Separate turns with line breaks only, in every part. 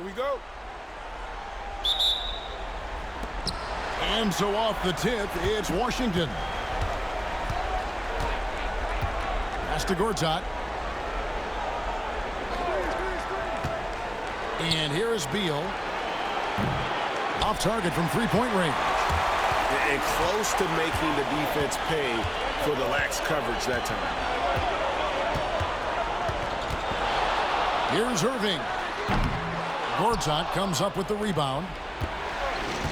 Here we go.
And so off the tip, it's Washington. Pass to Gortat. And here is Beal. Off target from three-point range.
And close to making the defense pay for the lax coverage that time.
Here's Irving. Gortat comes up with the rebound.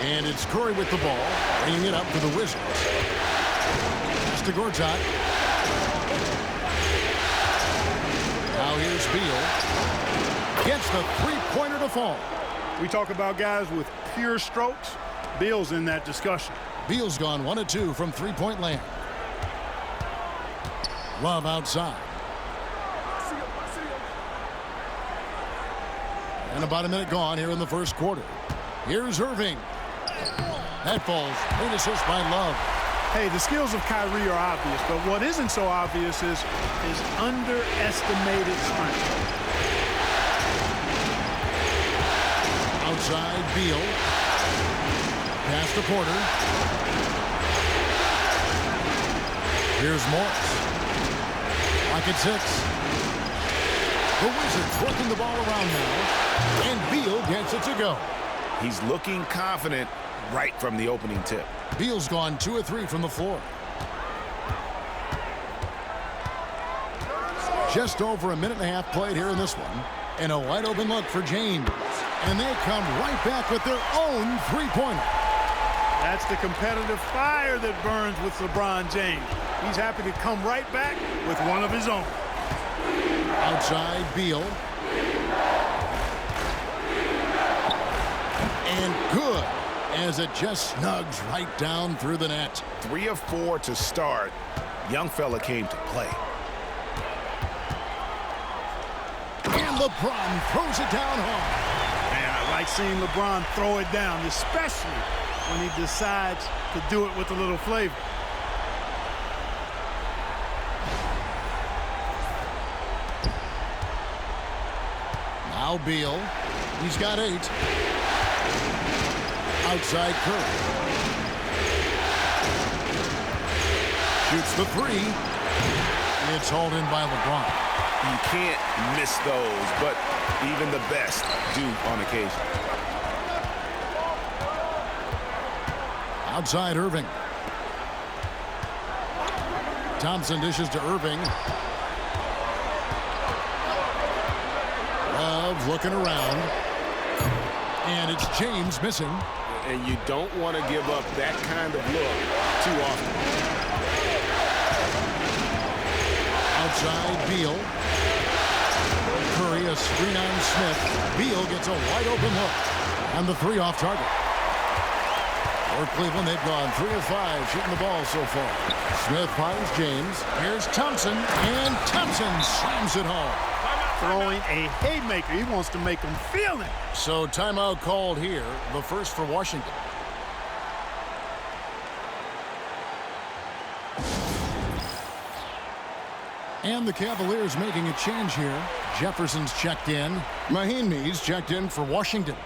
And it's Curry with the ball, bringing it up for the Wizards. Pass to Gortat. Now here's Beal. Gets the three-pointer to fall.
We talk about guys with pure strokes. Beal's in that discussion.
Beal's gone 1 of 2 from three-point land. Love outside. And about a minute gone here in the first quarter. Here's Irving. That falls. Great assist by Love.
Hey, the skills of Kyrie are obvious, but what isn't so obvious is his underestimated strength.
Outside, Beal. Pass to Porter. Here's Morris. Lock at 6. The Wizards working the ball around now. And Beal gets it to go.
He's looking confident right from the opening tip.
Beal's gone 2 of 3 from the floor. Just over a minute and a half played here in this one. And a wide open look for James. And they come right back with their own three-pointer.
That's the competitive fire that burns with LeBron James. He's happy to come right back with one of his own.
Outside, Beal. And good, as it just snugs right down through the net.
3 of 4 to start. Young fella came to play.
And LeBron throws it down hard.
Man, I like seeing LeBron throw it down, especially when he decides to do it with a little flavor.
Now Beal. He's got 8. Outside Curry. Shoots the 3. It's hauled in by LeBron.
You can't miss those, but even the best do on occasion.
Outside Irving. Thompson dishes to Irving. Love looking around. And it's James missing.
And you don't want to give up that kind of look too often.
Outside Beal. Curry, a screen on Smith. Beal gets a wide open look. And the 3 off target. For Cleveland, they've gone 3 of 5 shooting the ball so far. Smith finds James. Here's Thompson. And Thompson slams it home.
Throwing a haymaker. He wants to make them feel it.
So timeout called here. The first for Washington. And the Cavaliers making a change here. Jefferson's checked in. Mahinmi's checked in for Washington.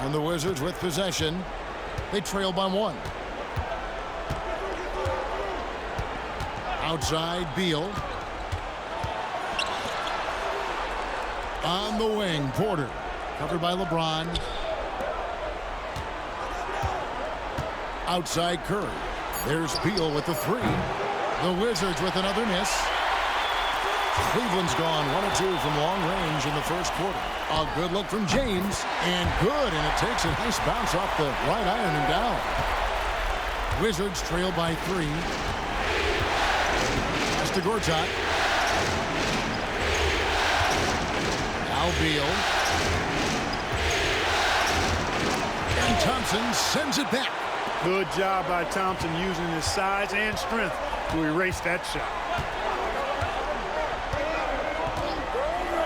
And the Wizards with possession. They trail by 1. Outside, Beal. On the wing, Porter. Covered by LeBron. Outside, Curry. There's Beal with the 3. The Wizards with another miss. Cleveland's gone 1 of 2 from long range in the first quarter. A good look from James. And good, and it takes a nice bounce off the right iron and down. Wizards trail by 3. Pass to Gortat. Now Beal. And Thompson sends it back.
Good job by Thompson using his size and strength to erase that shot.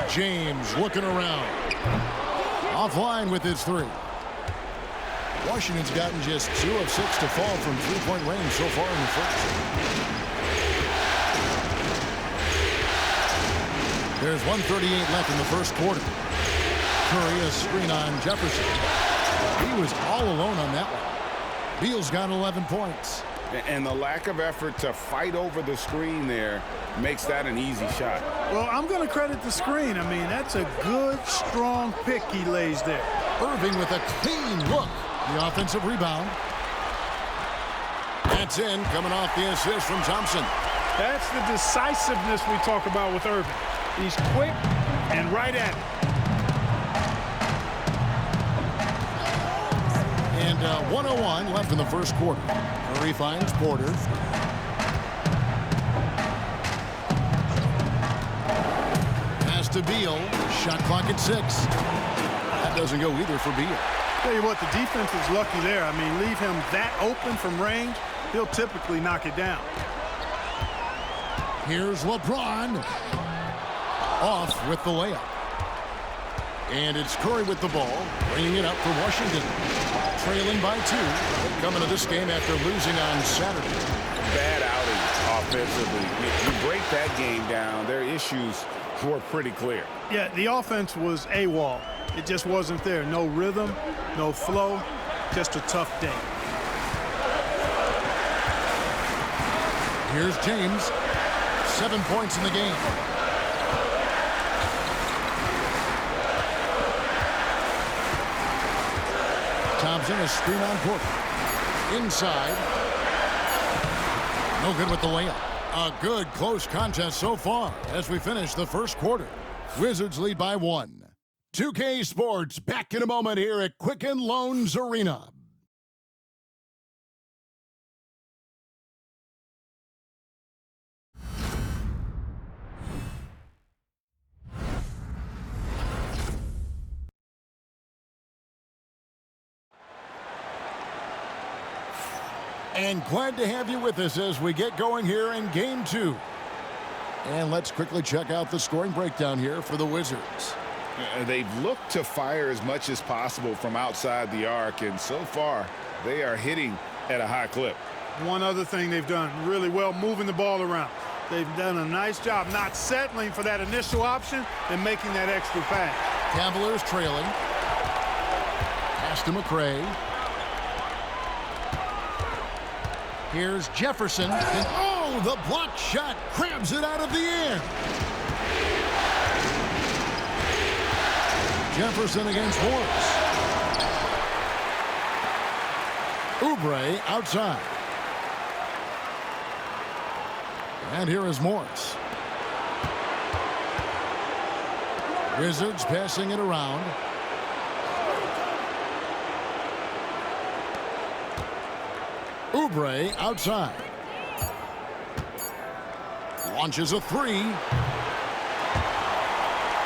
James looking around. Offline with his 3. Washington's gotten just 2 of 6 to fall from three-point range so far in the first. There's 1:38 left in the first quarter. Curry, a screen on Jefferson. He was all alone on that one. Beal's got 11 points.
And the lack of effort to fight over the screen there makes that an easy shot.
Well, I'm going to credit the screen. I mean, that's a good, strong pick he lays there.
Irving with a clean look. The offensive rebound. That's in, coming off the assist from Thompson.
That's the decisiveness we talk about with Irving. He's quick and right at it.
And 1:01 left in the first quarter. Curry finds Porter. Pass to Beal. Shot clock at 6. That doesn't go either for Beal.
Tell you what, the defense is lucky there. I mean, leave him that open from range, he'll typically knock it down.
Here's LeBron. Off with the layup. And it's Curry with the ball, bringing it up for Washington. Trailing by 2. Coming to this game after losing on Saturday.
Bad outing offensively. You break that game down, their issues were pretty clear.
Yeah, the offense was AWOL. It just wasn't there. No rhythm, no flow, just a tough day.
Here's James. 7 points in the game. Thompson, a screen on Porter. Inside. No good with the layup. A good close contest so far as we finish the first quarter. Wizards lead by 1. 2K Sports back in a moment here at Quicken Loans Arena. And glad to have you with us as we get going here in Game 2. And let's quickly check out the scoring breakdown here for the Wizards.
They've looked to fire as much as possible from outside the arc, and so far they are hitting at a high clip.
One other thing they've done really well, moving the ball around. They've done a nice job not settling for that initial option and making that extra pass.
Cavaliers trailing. Pass to McRae. Here's Jefferson. And oh, the block shot crabs it out of the air. Jefferson against Morris. Oubre outside. And here is Morris. Wizards passing it around. Oubre outside. Launches a 3.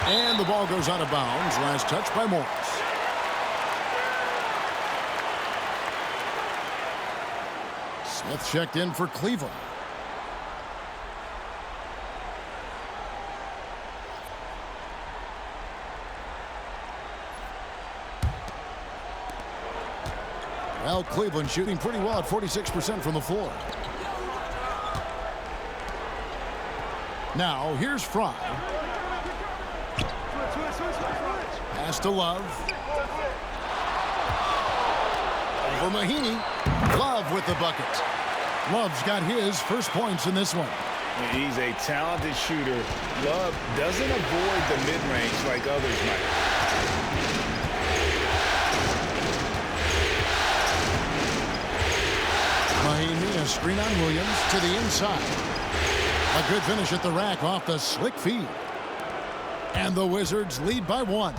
And the ball goes out of bounds. Last touch by Morris. Smith checked in for Cleveland. Well, Cleveland shooting pretty well at 46% from the floor. Now, here's Fry. Pass to Love. Over Mahinmi. Love with the bucket. Love's got his first points in this one.
He's a talented shooter. Love doesn't avoid the mid-range like others might.
Mahinmi, a screen on Williams to the inside. A good finish at the rack off the slick feed. And the Wizards lead by 1.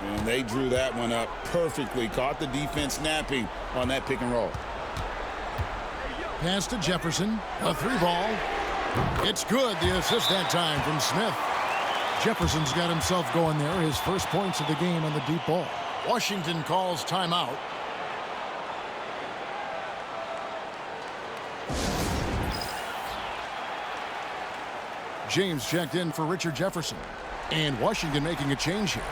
And they drew that one up perfectly. Caught the defense napping on that pick and roll.
Pass to Jefferson. A 3-ball. It's good. The assist that time from Smith. Jefferson's got himself going there. His first points of the game on the deep ball. Washington calls timeout. James checked in for Richard Jefferson. And Washington making a change here.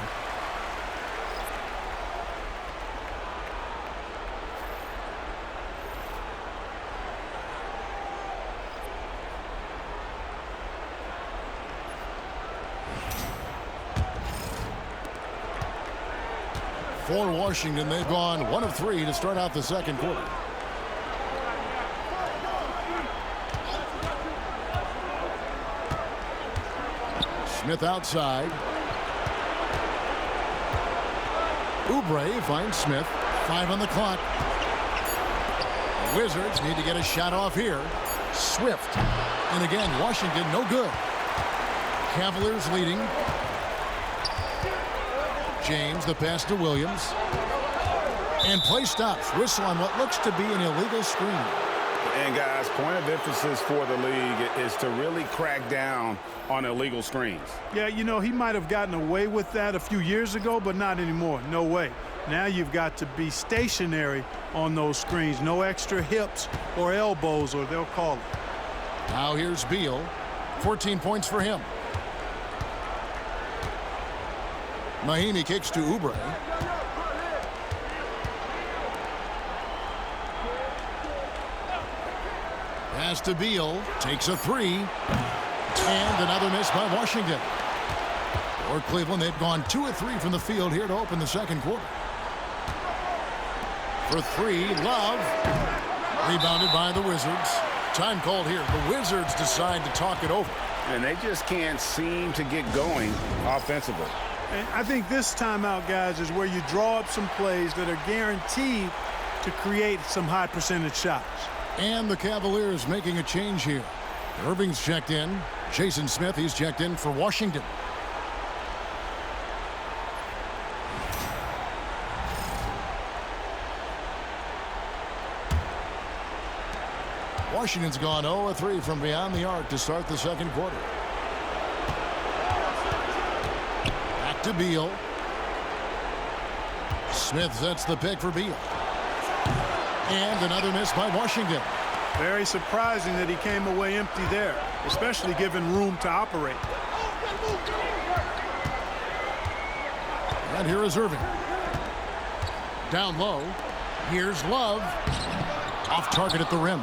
For Washington, they've gone 1 of 3 to start out the second quarter. Smith outside. Oubre finds Smith. 5 on the clock. The Wizards need to get a shot off here. Swift. And again, Washington no good. Cavaliers leading. James, the pass to Williams. And play stops. Whistle on what looks to be an illegal screen.
And guys, point of emphasis for the league is to really crack down on illegal screens.
Yeah, you know, he might have gotten away with that a few years ago, but not anymore. No way. Now you've got to be stationary on those screens. No extra hips or elbows, or they'll call it.
Now here's Beal. 14 points for him. Mahimi kicks to Oubre. Pass to Beal. Takes a 3. And another miss by Washington. For Cleveland, they've gone 2 of 3 from the field here to open the second quarter. For 3, Love. Rebounded by the Wizards. Time called here. The Wizards decide to talk it over.
And they just can't seem to get going offensively.
And I think this timeout, guys, is where you draw up some plays that are guaranteed to create some high percentage shots.
And the Cavaliers making a change here. Irving's checked in. Jason Smith, he's checked in for Washington. Washington's gone 0 of 3 from beyond the arc to start the second quarter. Back to Beal. Smith sets the pick for Beal. And another miss by Washington.
Very surprising that he came away empty there, especially given room to operate.
And here is Irving. Down low. Here's Love. Off target at the rim.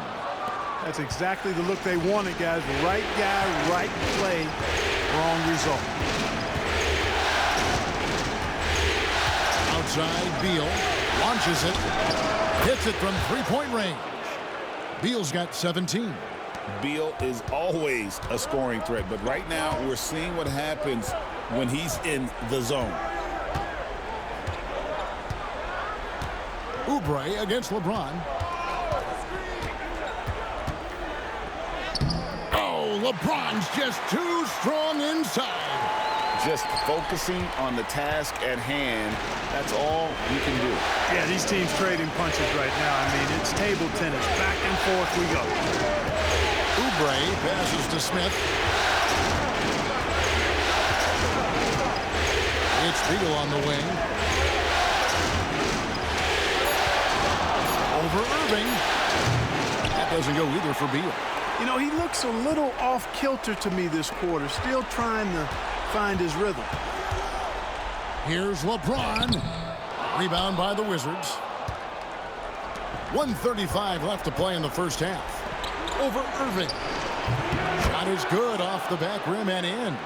That's exactly the look they wanted, guys. Right guy, right play, wrong result.
Outside, Beal launches it. Hits it from three-point range. Beal's got 17.
Beal is always a scoring threat, but right now we're seeing what happens when he's in the zone.
Oubre against LeBron. Oh, LeBron's just too strong inside.
Just focusing on the task at hand, that's all you can do.
Yeah, these teams trading punches right now. I mean, it's table tennis. Back and forth we go.
Oubre passes to Smith. It's Beal on the wing. Over Irving. That doesn't go either for Beal.
You know, he looks a little off kilter to me this quarter. Still trying to find his rhythm.
Here's LeBron. Rebound by the Wizards. 1:35 left to play in the first half. Over Irving. Shot is good off the back rim and in.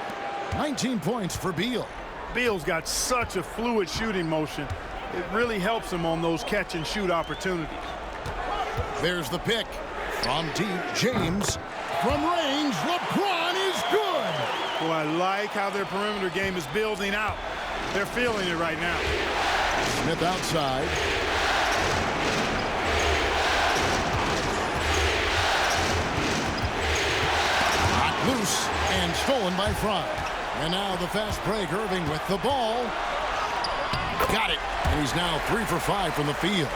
19 points for Beal.
Beal's got such a fluid shooting motion. It really helps him on those catch and shoot opportunities.
There's the pick. From deep, James. From range, LeBron is good.
Boy, I like how their perimeter game is building out. They're feeling it right now.
Smith outside. Hot loose and stolen by Fry. And now the fast break. Irving with the ball. Got it. And he's now 3 for 5 from the field.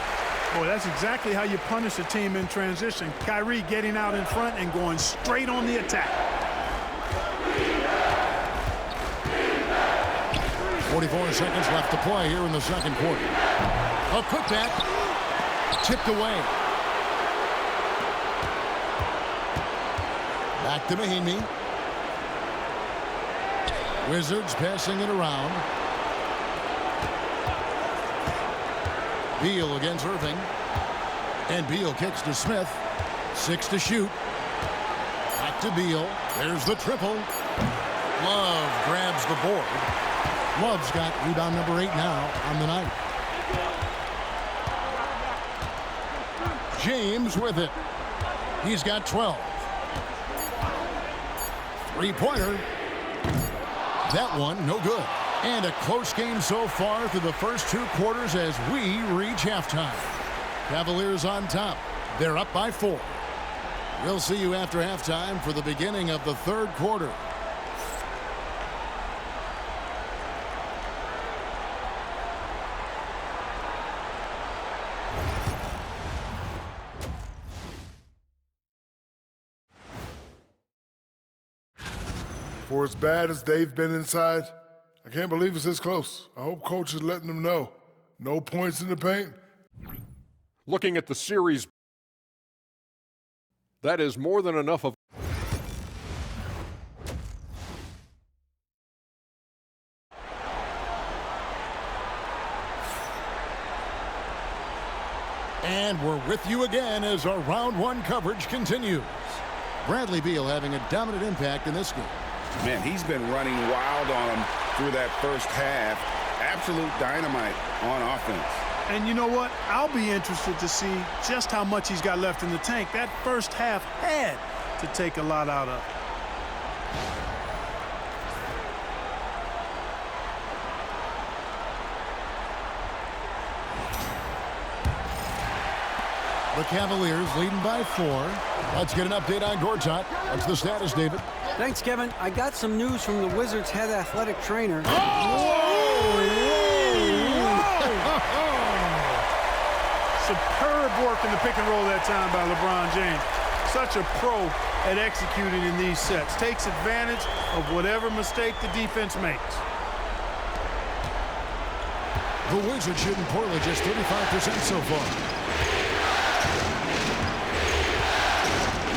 Boy, that's exactly how you punish a team in transition. Kyrie getting out in front and going straight on the attack.
44 seconds left to play here in the second quarter. A putback. Tipped away. Back to Mahimi. Wizards passing it around. Beal against Irving. And Beal kicks to Smith. 6 to shoot. Back to Beal. There's the triple. Love grabs the board. Love's got rebound number 8 now on the night. James with it. He's got 12. Three-pointer. That one, no good. And a close game so far through the first 2 quarters as we reach halftime. Cavaliers on top. They're up by 4. We'll see you after halftime for the beginning of the 3rd quarter.
For as bad as they've been inside, I can't believe it's this close. I hope coach is letting them know. No points in the paint.
Looking at the series, that is more than enough of.
And we're with you again as our round 1 coverage continues. Bradley Beal having a dominant impact in this game.
Man, he's been running wild on them through that first half. Absolute dynamite on offense.
And you know what? I'll be interested to see just how much he's got left in the tank. That first half had to take a lot out of.
The Cavaliers leading by 4. Let's get an update on Gortat. What's the status, David?
Thanks, Kevin. I got some news from the Wizards' head athletic trainer.
Superb work in the pick and roll that time by LeBron James. Such a pro at executing in these sets. Takes advantage of whatever mistake the defense makes.
The Wizards shooting poorly, just 35% so far.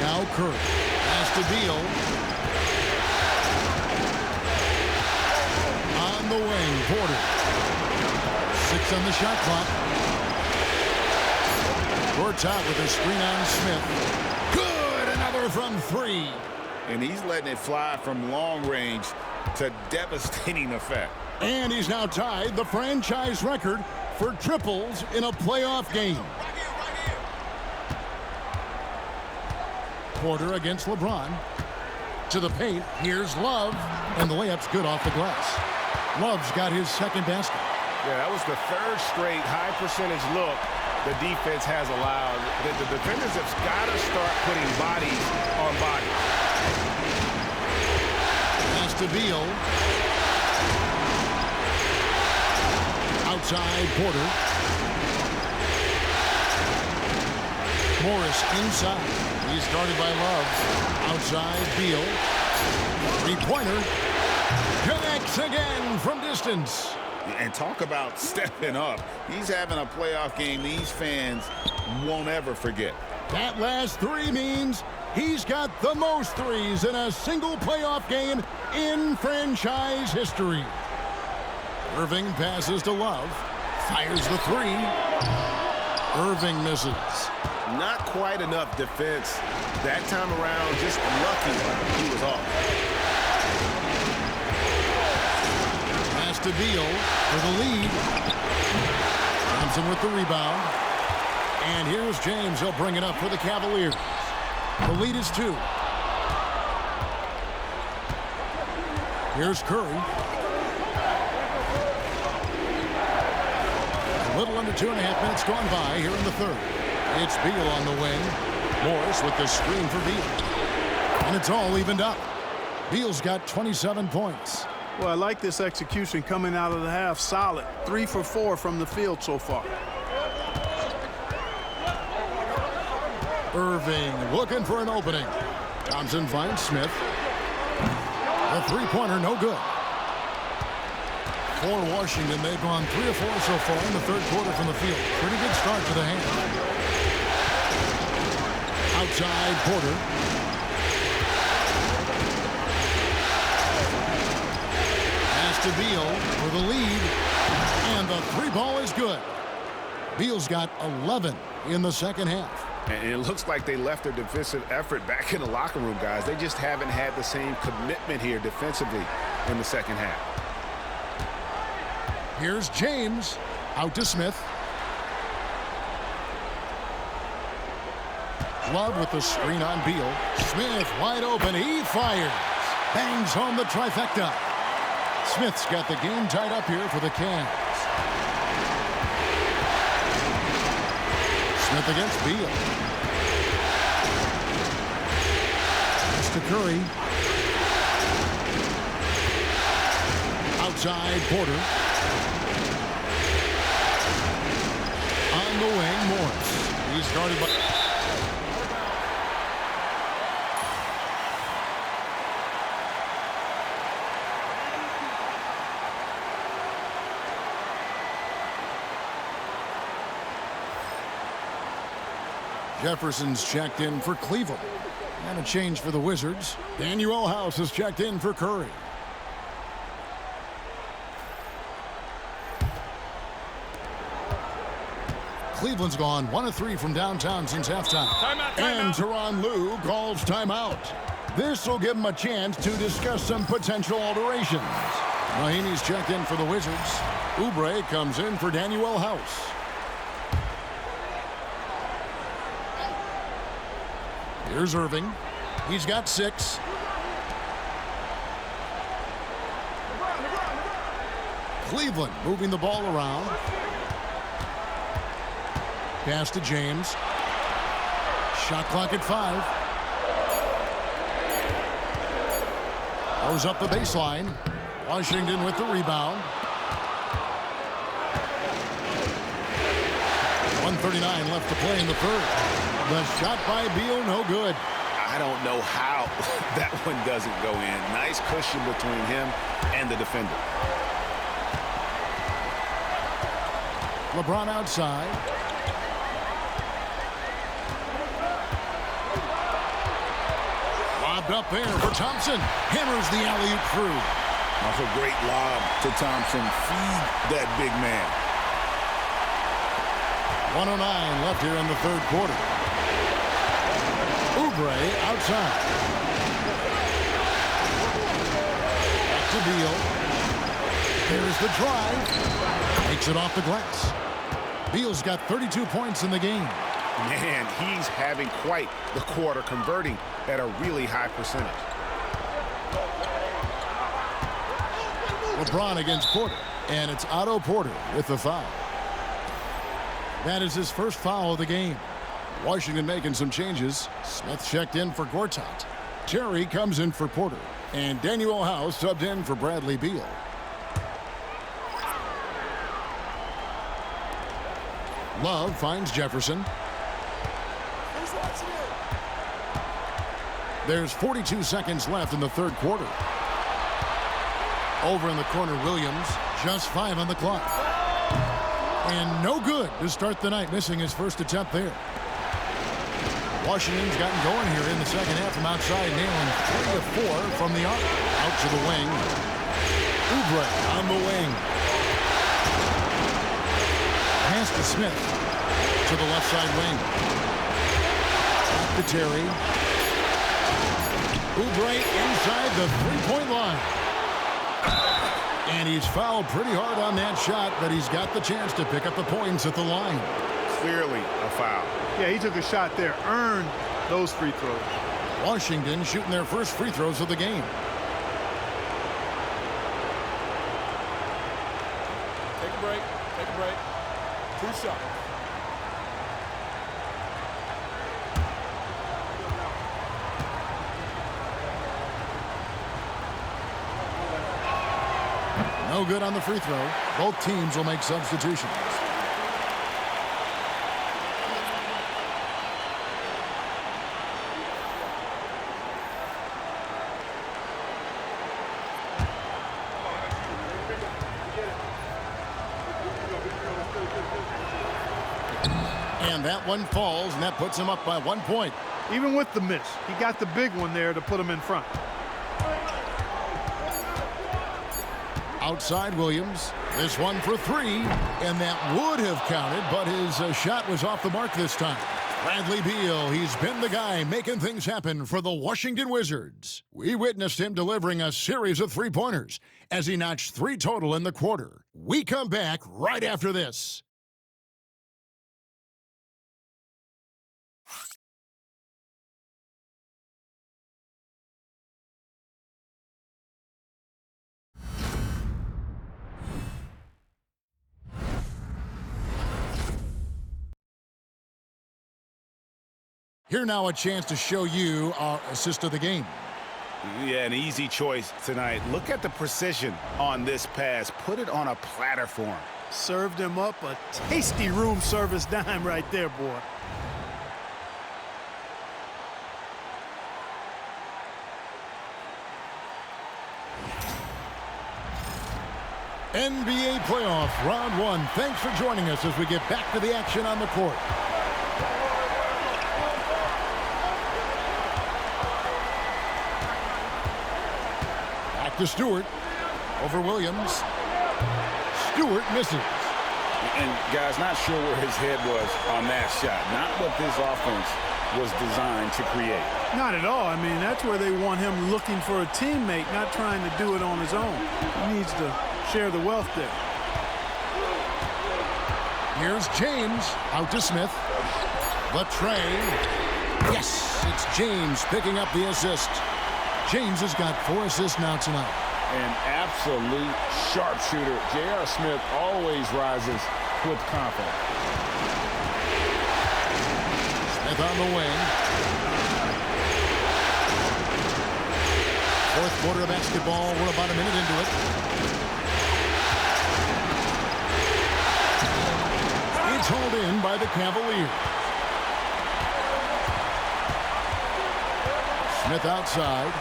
Now Curry has to Beal. On the wing, Porter. 6 on the shot clock. Gortat with a screen on Smith. Good, another from 3.
And he's letting it fly from long range to devastating effect.
And he's now tied the franchise record for triples in a playoff game. Porter against LeBron. To the paint. Here's Love. And the layup's good off the glass. Love's got his second basket.
Yeah, that was the 3rd straight high percentage look the defense has allowed. The defenders have got to start putting bodies on bodies.
Pass to Beal. Outside Porter. Morris inside. He's guarded by Love. Outside Beal. 3-pointer. Connects again from distance.
And talk about stepping up. He's having a playoff game these fans won't ever forget.
That last 3 means he's got the most threes in a single playoff game in franchise history. Irving passes to Love. Fires the 3. Irving misses.
Not quite enough defense that time around. Just lucky he was off.
Pass to Beal for the lead. Thompson with the rebound. And here's James. He'll bring it up for the Cavaliers. The lead is 2. Here's Curry. A little under 2.5 minutes gone by here in the 3rd. It's Beal on the wing. Morris with the screen for Beal. And it's all evened up. Beal's got 27 points.
Well, I like this execution coming out of the half. Solid. 3 for 4 from the field so far.
Irving looking for an opening. Thompson finds Smith. The 3-pointer, no good. For Washington, they've gone 3 of 4 so far in the 3rd quarter from the field. Pretty good start to the hand. Outside Porter. Pass to Beal for the lead. And the 3-ball is good. Beal's got 11 in the second half.
And it looks like they left their defensive effort back in the locker room, guys. They just haven't had the same commitment here defensively in the second half.
Here's James. Out to Smith. Love with the screen on Beal. Smith wide open. He fires. Bangs home the trifecta. Smith's got the game tied up here for the Cavs. Smith against Beal. Pass to Curry. Outside Porter. On the wing, Morris. He's guarded by... Jefferson's checked in for Cleveland. And a change for the Wizards. Daniel House is checked in for Curry. Cleveland's gone 1 of 3 from downtown since halftime. And Tyronn Lue calls timeout. This will give him a chance to discuss some potential alterations. Mahinmi's checked in for the Wizards. Oubre comes in for Daniel House. Here's Irving. He's got 6. Cleveland moving the ball around. Pass to James. Shot clock at 5. Goes up the baseline. Washington with the rebound. 1:39 left to play in the third. The shot by Beal, no good.
I don't know how that one doesn't go in. Nice cushion between him and the defender.
LeBron outside. Lobbed up there for Thompson. Hammers the alley-oop through.
That's a great lob to Thompson. Feed that big man.
1:09 left here in the third quarter. Oubre outside. Back to Beal. There's the drive. Takes it off the glass. Beal's got 32 points in the game.
Man, he's having quite the quarter, converting at a really high percentage.
LeBron against Porter. And it's Otto Porter with the foul. That is his first foul of the game. Washington making some changes. Smith checked in for Gortat. Terry comes in for Porter. And Daniel House subbed in for Bradley Beal. Love finds Jefferson. There's 42 seconds left in the third quarter. Over in the corner, Williams. Just 5 on the clock. And no good to start the night, missing his first attempt there. Washington's gotten going here in the second half from outside, nailing 3 of 4 from the arc. Out to the wing. Oubre on the wing. Pass to Smith. To the left side wing. Back to Terry. Oubre inside the three-point line. And he's fouled pretty hard on that shot, but he's got the chance to pick up the points at the line.
Clearly a foul.
Yeah, he took a shot there, earned those free throws.
Washington shooting their first free throws of the game.
Take a break. Take a break. 2 shots.
No good on the free throw. Both teams will make substitutions. And that one falls, and that puts him up by 1 point.
Even with the miss, he got the big one there to put him in front.
Outside Williams. This one for 3, and that would have counted, but his shot was off the mark this time. Bradley Beal, he's been the guy making things happen for the Washington Wizards. We witnessed him delivering a series of three-pointers as he notched 3 total in the quarter. We come back right after this. Here now a chance to show you our assist of the game.
Yeah, an easy choice tonight. Look at the precision on this pass. Put it on a platter for him.
Served him up a tasty room service dime right there, boy.
NBA playoff round 1. Thanks for joining us as we get back to the action on the court. Back to Stewart. Over Williams. Stewart misses.
And, guys, not sure where his head was on that shot. Not what this offense was designed to create.
Not at all. I mean, that's where they want him looking for a teammate, not trying to do it on his own. He needs to share the wealth there.
Here's James. Out to Smith. The tray. Yes, it's James picking up the assist. James has got 4 assists now tonight.
An absolute sharpshooter. J.R. Smith always rises with confidence.
Smith on the wing. Fourth quarter of basketball. We're about a minute into it. It's hauled in by the Cavaliers. Smith outside.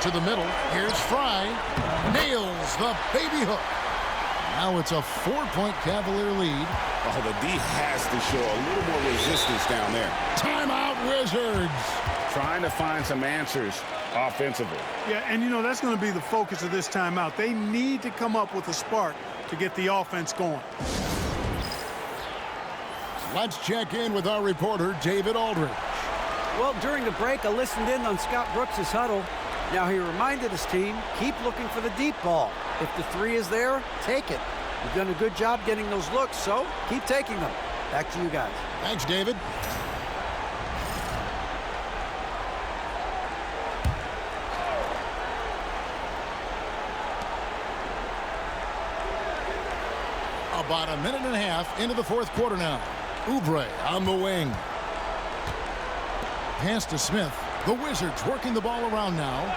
To the middle. Here's Fry. Nails the baby hook. Now it's a 4-point Cavalier lead.
Oh, the D has to show a little more resistance down there.
Timeout, Wizards.
Trying to find some answers offensively.
Yeah, and, you know, that's going to be the focus of this timeout. They need to come up with a spark to get the offense going.
Let's check in with our reporter, David Aldridge.
Well, during the break, I listened in on Scott Brooks' huddle. Now, he reminded his team, keep looking for the deep ball. If the 3 is there, take it. You've done a good job getting those looks, so keep taking them. Back to you guys.
Thanks, David. About a minute and a half into the fourth quarter now. Oubre on the wing. Pass to Smith. The Wizards working the ball around now.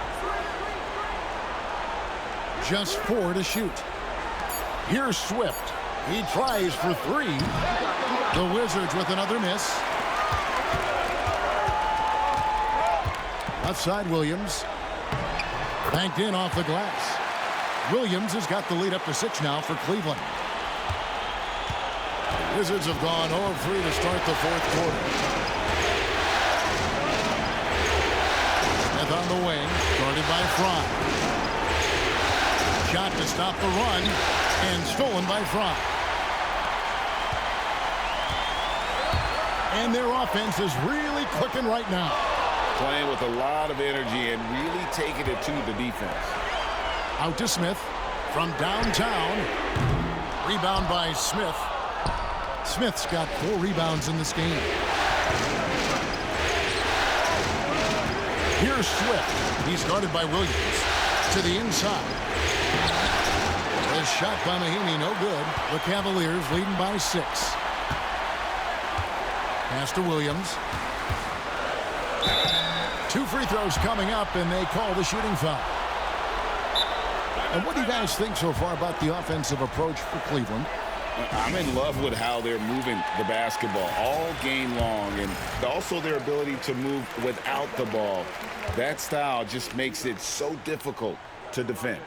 Just 4 to shoot. Here's Swift. He tries for 3. The Wizards with another miss. Left side, Williams. Banked in off the glass. Williams has got the lead up to 6 now for Cleveland. The Wizards have gone 0-3 to start the fourth quarter. On the wing, guarded by Fry. Shot to stop the run, and stolen by Fry. And their offense is really clicking right now.
Playing with a lot of energy and really taking it to the defense.
Out to Smith from downtown. Rebound by Smith. Smith's got 4 rebounds in this game. Here's Swift. He's guarded by Williams. To the inside. The shot by Mahinmi, no good. The Cavaliers leading by 6. Pass to Williams. 2 free throws coming up, and they call the shooting foul. And what do you guys think so far about the offensive approach for Cleveland?
I'm in love with how they're moving the basketball all game long, and also their ability to move without the ball. That style just makes it so difficult to defend.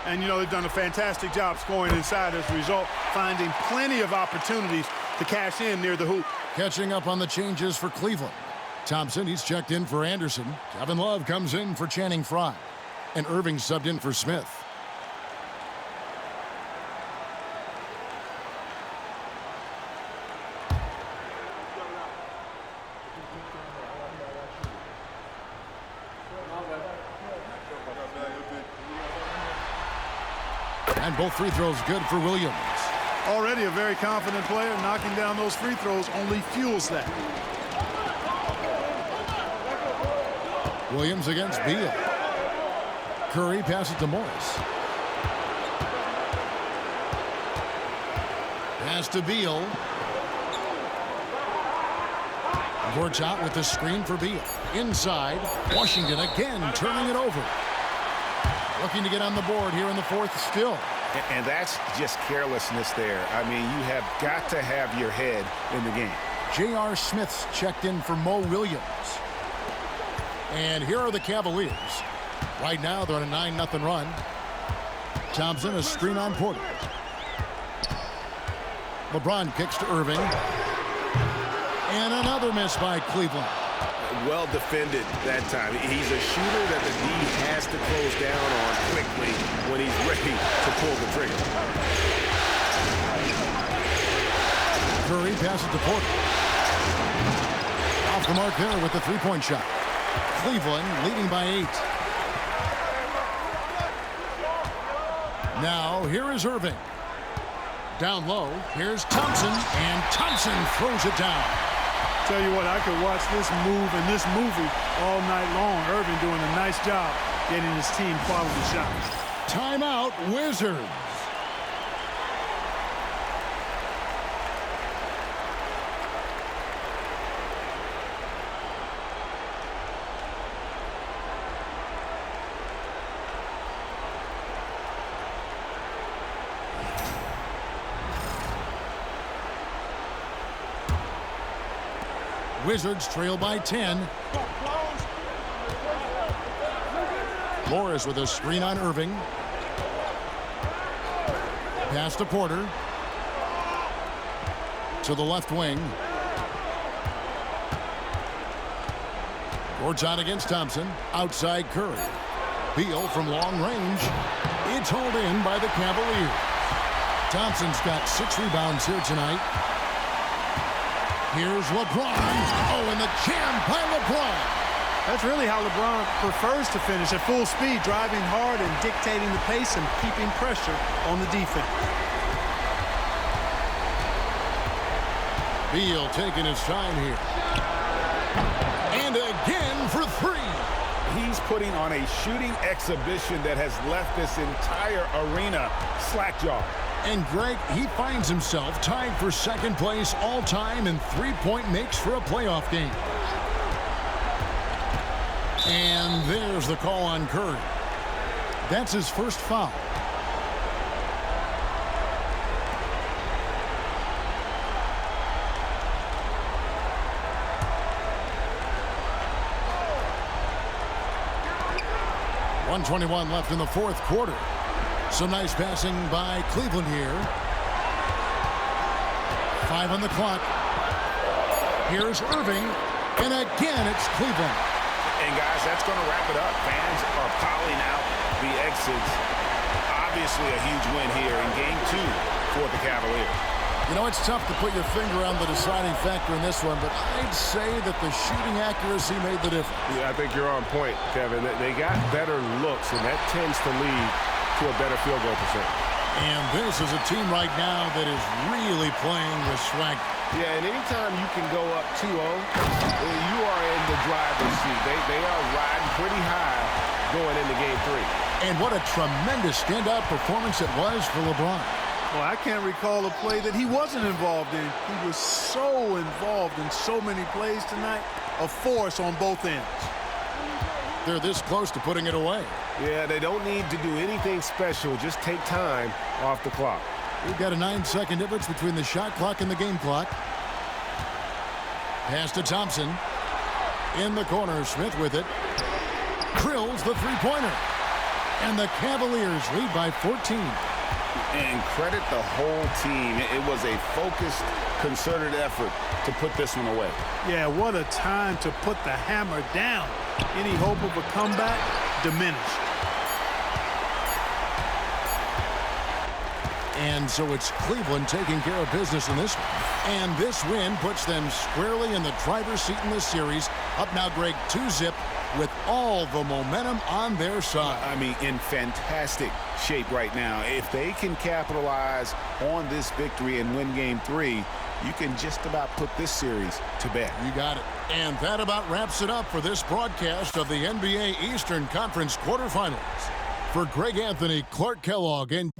And, you know, they've done a fantastic job scoring inside as a result, finding plenty of opportunities to cash in near the hoop.
Catching up on the changes for Cleveland. Thompson, he's checked in for Anderson. Kevin Love comes in for Channing Frye. And Irving subbed in for Smith. And both free throws good for Williams.
Already a very confident player. Knocking down those free throws only fuels that.
Williams against Beal. Curry passes to Morris. Pass to Beal. Gortat with the screen for Beal. Inside, Washington again turning it over. Looking to get on the board here in the fourth still.
And that's just carelessness there. I mean, you have got to have your head in the game.
J.R. Smith's checked in for Mo Williams. And here are the Cavaliers. Right now, they're on a 9-0 run. Thompson, a screen on Porter. LeBron kicks to Irving. And another miss by Cleveland.
Well defended that time. He's a shooter that the D has to close down on quickly when he's ready to pull the trigger.
Curry passes to Porter. Off the mark there with the three-point shot. Cleveland leading by 8. Now, here is Irving. Down low, here's Thompson, and Thompson throws it down.
Tell you what, I could watch this move and this movie all night long. Irving doing a nice job getting his team quality shots.
Timeout, Wizards. Wizards trail by 10. Morris with a screen on Irving. Pass to Porter. To the left wing. Gortat against Thompson. Outside Curry. Beal from long range. It's hauled in by the Cavaliers. Thompson's got 6 rebounds here tonight. Here's LeBron. Oh, and the jam by LeBron.
That's really how LeBron prefers to finish at full speed, driving hard and dictating the pace and keeping pressure on the defense.
Beal taking his time here. And again for 3.
He's putting on a shooting exhibition that has left this entire arena slack-jawed.
And Greg, he finds himself tied for second place all-time in three-point makes for a playoff game. And there's the call on Curry. That's his first foul. .121 left in the fourth quarter. Some nice passing by Cleveland here. 5 on the clock. Here's Irving. And again, it's Cleveland.
And guys, that's going to wrap it up. Fans are piling out the exits. Obviously a huge win here in Game 2 for the Cavaliers.
You know, it's tough to put your finger on the deciding factor in this one, but I'd say that the shooting accuracy made the difference.
Yeah, I think you're on point, Kevin. They got better looks, and that tends to lead to a better field goal percentage.
And this is a team right now that is really playing with swag.
Yeah, and anytime you can go up 2-0, you are in the driver's seat. They are riding pretty high going into Game 3.
And what a tremendous standout performance it was for LeBron.
Well, I can't recall a play that he wasn't involved in. He was so involved in so many plays tonight. A force on both ends.
They're this close to putting it away.
Yeah, they don't need to do anything special. Just take time off the clock.
We've got a 9-second difference between the shot clock and the game clock. Pass to Thompson. In the corner, Smith with it. Drills the three-pointer. And the Cavaliers lead by 14.
And credit the whole team. It was a focused, concerted effort to put this one away.
Yeah, what a time to put the hammer down. Any hope of a comeback diminished.
And so it's Cleveland taking care of business in this one. And this win puts them squarely in the driver's seat in this series. Up now, Greg, 2-zip with all the momentum on their side.
I mean, in fantastic shape right now. If they can capitalize on this victory and win Game 3, you can just about put this series to bed.
You got it. And that about wraps it up for this broadcast of the NBA Eastern Conference quarterfinals. For Greg Anthony, Clark Kellogg, and